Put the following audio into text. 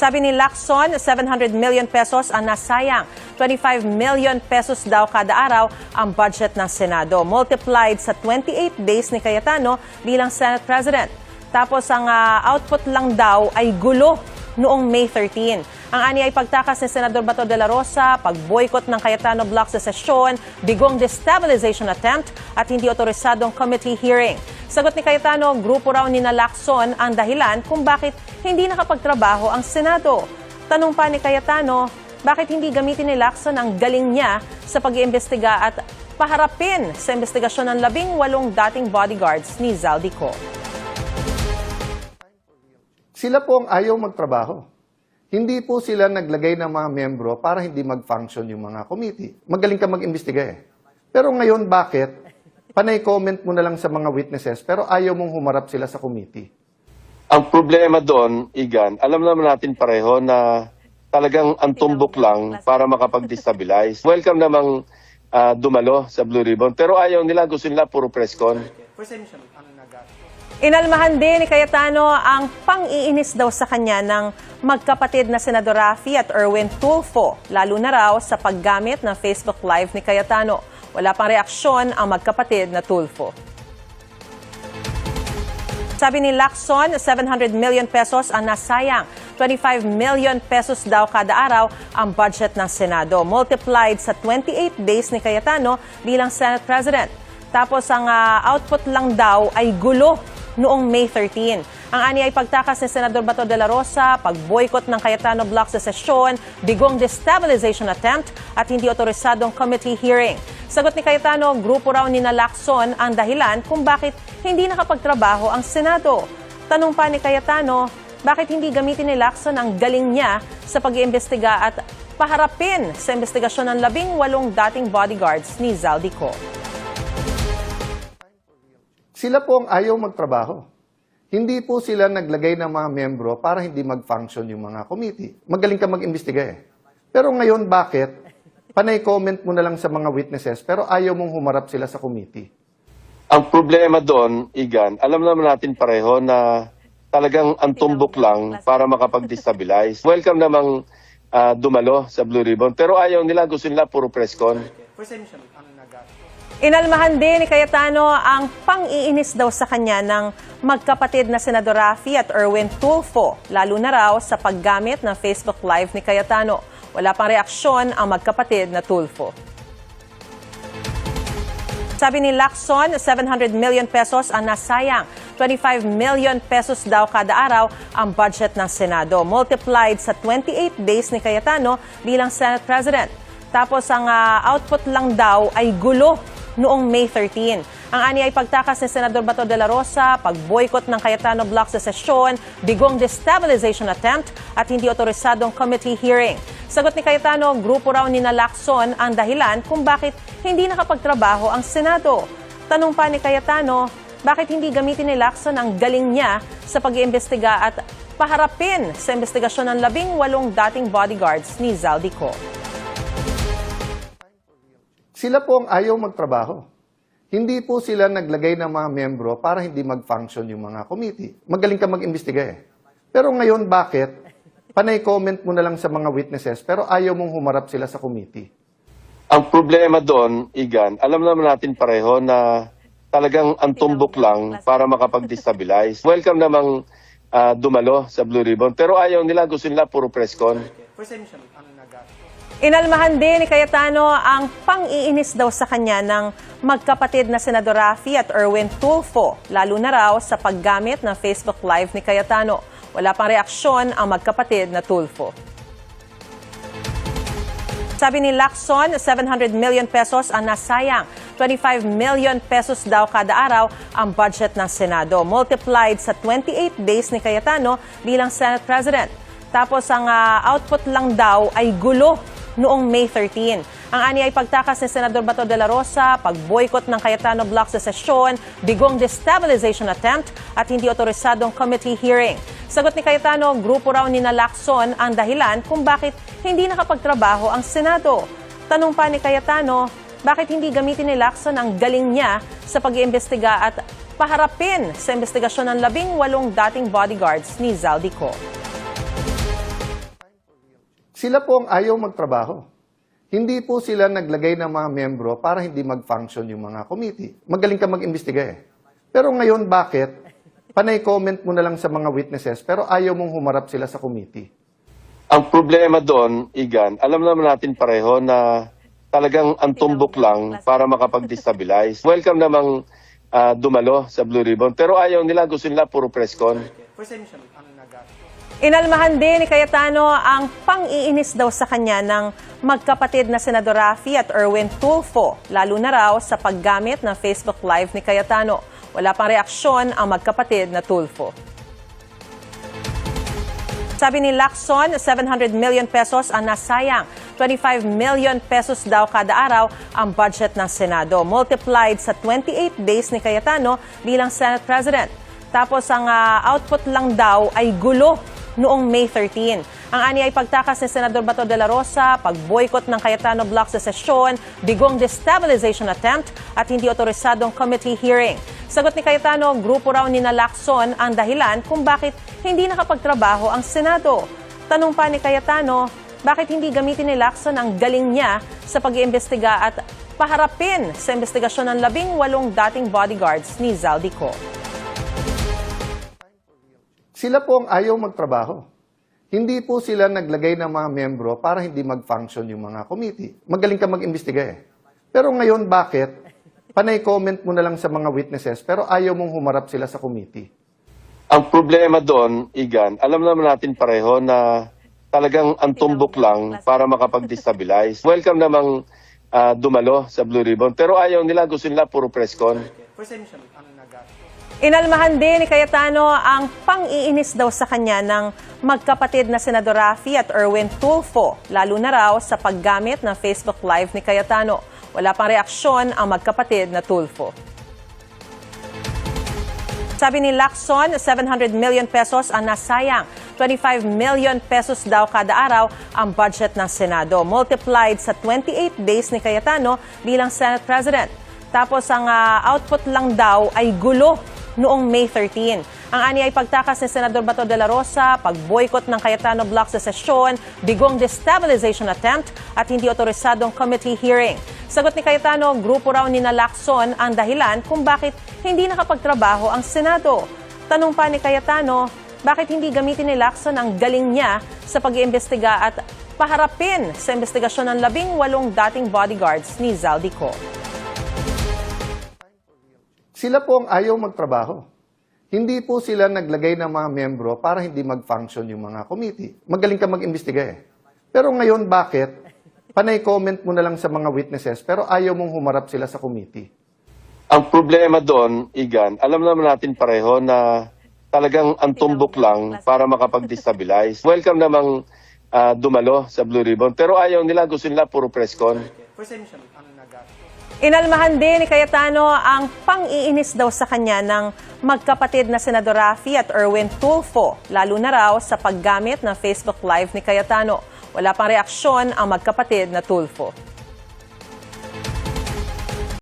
Sabi ni Lacson, 700 million pesos ang nasayang. 25 million pesos daw kada araw ang budget ng Senado. Multiplied sa 28 days ni Cayetano bilang Senate President. Tapos ang output lang daw ay gulo noong May 13. Ang ani ay pagtakas ni Senador Bato de la Rosa, pag-boycott ng Cayetano Block sa sesyon, bigong destabilization attempt at hindi otorisadong committee hearing. Sagot ni Cayetano, grupo raw ni Lacson ang dahilan kung bakit hindi nakapagtrabaho ang Senado. Tanong pa ni Cayetano, bakit hindi gamitin ni Lacson ang galing niya sa pag-iimbestiga at paharapin sa investigasyon ng 18 dating bodyguards ni Zaldico? Sila po ang ayaw magtrabaho. Hindi po sila naglagay ng mga membro para hindi mag-function yung mga committee. Magaling ka mag-imbestiga eh. Pero ngayon, bakit? Panay comment mo na lang sa mga witnesses pero ayaw mong humarap sila sa committee. Ang problema doon, Igan, alam naman natin pareho na talagang ang tumbok lang para makapag-destabilize. Welcome namang dumalo sa Blue Ribbon. Pero ayaw nila, gusto nila puro press con. Inalmahan din ni Cayetano ang pang-iinis daw sa kanya ng magkapatid na Senador Raffy at Erwin Tulfo, lalo na raw sa paggamit ng Facebook Live ni Cayetano. Wala pang reaksyon ang magkapatid na Tulfo. Sabi ni Lacson, 700 million pesos ang nasayang. 25 million pesos daw kada araw ang budget ng Senado. Multiplied sa 28 days ni Cayetano bilang Senate President. Tapos ang output lang daw ay gulo noong May 13. Ang ani ay pagtakas ni Senador Bato de la Rosa, pag-boycott ng Cayetano Block sa sesyon, bigong destabilization attempt at hindi otorisadong committee hearing. Sagot ni Cayetano, grupo raw ni Lacson ang dahilan kung bakit hindi nakapagtrabaho ang Senado. Tanong pa ni Cayetano, bakit hindi gamitin ni Lacson ang galing niya sa pag-iimbestiga at paharapin sa investigasyon ng 18 dating bodyguards ni Zaldico? Sila po ang ayaw magtrabaho. Hindi po sila naglagay ng mga membro para hindi mag-function yung mga committee. Magaling ka mag-imbestiga eh. Pero ngayon, bakit? Panay comment mo na lang sa mga witnesses pero ayaw mong humarap sila sa committee. Ang problema doon, Igan, alam naman natin pareho na talagang ang tumbok lang para makapag-destabilize. Welcome namang dumalo sa Blue Ribbon. Pero ayaw nila, gusto nila puro press con. Inalmahan din ni Cayetano ang pang-iinis daw sa kanya ng magkapatid na Senador Raffy at Erwin Tulfo, lalo na raw sa paggamit ng Facebook Live ni Cayetano. Wala pang reaksyon ang magkapatid na Tulfo. Sabi ni Lacson, 700 million pesos ang nasayang. 25 million pesos daw kada araw ang budget ng Senado. Multiplied sa 28 days ni Cayetano bilang Senate President. Tapos ang output lang daw ay gulo noong May 13. Ang ani ay pagtakas ni Senador Bato de la Rosa, pag-boycott ng Cayetano Block sa sesyon, bigong destabilization attempt at hindi otorisadong committee hearing. Sagot ni Cayetano, grupo raw ni Lacson ang dahilan kung bakit hindi nakapagtrabaho ang Senado. Tanong pa ni Cayetano, bakit hindi gamitin ni Lacson ang galing niya sa pag-iimbestiga at paharapin sa investigasyon ng 18 dating bodyguards ni Zaldico? Sila po ang ayaw magtrabaho. Hindi po sila naglagay ng mga membro para hindi mag-function yung mga committee. Magaling ka mag-imbestiga eh. Pero ngayon, bakit? Panay comment mo na lang sa mga witnesses pero ayaw mong humarap sila sa committee. Ang problema doon, Igan, alam naman natin pareho na talagang ang tumbok lang para makapag-destabilize. Welcome namang dumalo sa Blue Ribbon. Pero ayaw nila, gusto nila puro press con. Inalmahan din ni Cayetano ang pang-iinis daw sa kanya ng magkapatid na Senador Raffy at Erwin Tulfo, lalo na raw sa paggamit ng Facebook Live ni Cayetano. Wala pang reaksyon ang magkapatid na Tulfo. Sabi ni Lacson, 700 million pesos ang nasayang. 25 million pesos daw kada araw ang budget ng Senado. Multiplied sa 28 days ni Cayetano bilang Senate President. Tapos ang output lang daw ay gulo noong May 13. Ang ani ay pagtakas ni Senador Bato de la Rosa, pag-boycott ng Cayetano Block sa sesyon, bigong destabilization attempt at hindi otorisadong committee hearing. Sagot ni Cayetano, grupo raw ni Lacson ang dahilan kung bakit hindi nakapagtrabaho ang Senado. Tanong pa ni Cayetano, bakit hindi gamitin ni Lacson ang galing niya sa pag-iimbestiga at paharapin sa investigasyon ng 18 dating bodyguards ni Zaldico? Sila po ang ayaw magtrabaho. Hindi po sila naglagay ng mga membro para hindi mag-function yung mga committee. Magaling ka mag-imbestiga eh. Pero ngayon, bakit? Panay comment mo na lang sa mga witnesses pero ayaw mong humarap sila sa committee. Ang problema doon, Igan, alam naman natin pareho na talagang ang tumbok lang para makapag-destabilize. Welcome namang dumalo sa Blue Ribbon. Pero ayaw nila, gusto nila puro press con. Inalmahan din ni Cayetano ang pang-iinis daw sa kanya ng magkapatid na Senador Raffy at Erwin Tulfo, lalo na raw sa paggamit ng Facebook Live ni Cayetano. Wala pang reaksyon ang magkapatid na Tulfo. Sabi ni Lacson, 700 million pesos ang nasayang. 25 million pesos daw kada araw ang budget ng Senado. Multiplied sa 28 days ni Cayetano bilang Senate President. Tapos ang output lang daw ay gulo noong May 13. Ang ani ay pagtakas ni Senador Bato de la Rosa, pag-boycott ng Cayetano Block sa sesyon, bigong destabilization attempt at hindi otorisadong committee hearing. Sagot ni Cayetano, grupo raw ni Lacson ang dahilan kung bakit hindi nakapagtrabaho ang Senado. Tanong pa ni Cayetano, bakit hindi gamitin ni Lacson ang galing niya sa pag-iimbestiga at paharapin sa investigasyon ng 18 dating bodyguards ni Zaldico? Sila po ang ayaw magtrabaho. Hindi po sila naglagay ng mga membro para hindi mag-function yung mga committee. Magaling ka mag-imbestiga eh. Pero ngayon, bakit? Panay comment mo na lang sa mga witnesses pero ayaw mong humarap sila sa committee. Ang problema doon, Igan, alam naman natin pareho na talagang ang tumbok lang para makapag-destabilize. Welcome namang dumalo sa Blue Ribbon. Pero ayaw nila, gusto nila puro press con. Inalmahan din ni Cayetano ang pang-iinis daw sa kanya ng magkapatid na Senador Raffy at Erwin Tulfo, lalo na raw sa paggamit ng Facebook Live ni Cayetano. Wala pang reaksyon ang magkapatid na Tulfo. Sabi ni Lacson, 700 million pesos ang nasayang. 25 million pesos daw kada araw ang budget ng Senado. Multiplied sa 28 days ni Cayetano bilang Senate President. Tapos ang output lang daw ay gulo noong May 13. Ang ani ay pagtakas ni Senador Bato de la Rosa, pag-boycott ng Cayetano Block sa sesyon, bigong destabilization attempt at hindi otorisadong committee hearing. Sagot ni Cayetano, grupo raw ni Lacson ang dahilan kung bakit hindi nakapagtrabaho ang Senado. Tanong pa ni Cayetano, bakit hindi gamitin ni Lacson ang galing niya sa pag-iimbestiga at paharapin sa investigasyon ng 18 dating bodyguards ni Zaldico? Sila po ang ayaw magtrabaho. Hindi po sila naglagay ng mga membro para hindi mag-function yung mga committee. Magaling ka mag-imbestiga eh. Pero ngayon, bakit? Panay comment mo na lang sa mga witnesses pero ayaw mong humarap sila sa committee. Ang problema doon, Igan, alam naman natin pareho na talagang ang tumbok lang para makapag-destabilize. Welcome namang dumalo sa Blue Ribbon. Pero ayaw nila, gusto nila puro press con. Inalmahan din ni Cayetano ang pang-iinis daw sa kanya ng magkapatid na Senador Raffy at Erwin Tulfo, lalo na raw sa paggamit ng Facebook Live ni Cayetano. Wala pang reaksyon ang magkapatid na Tulfo.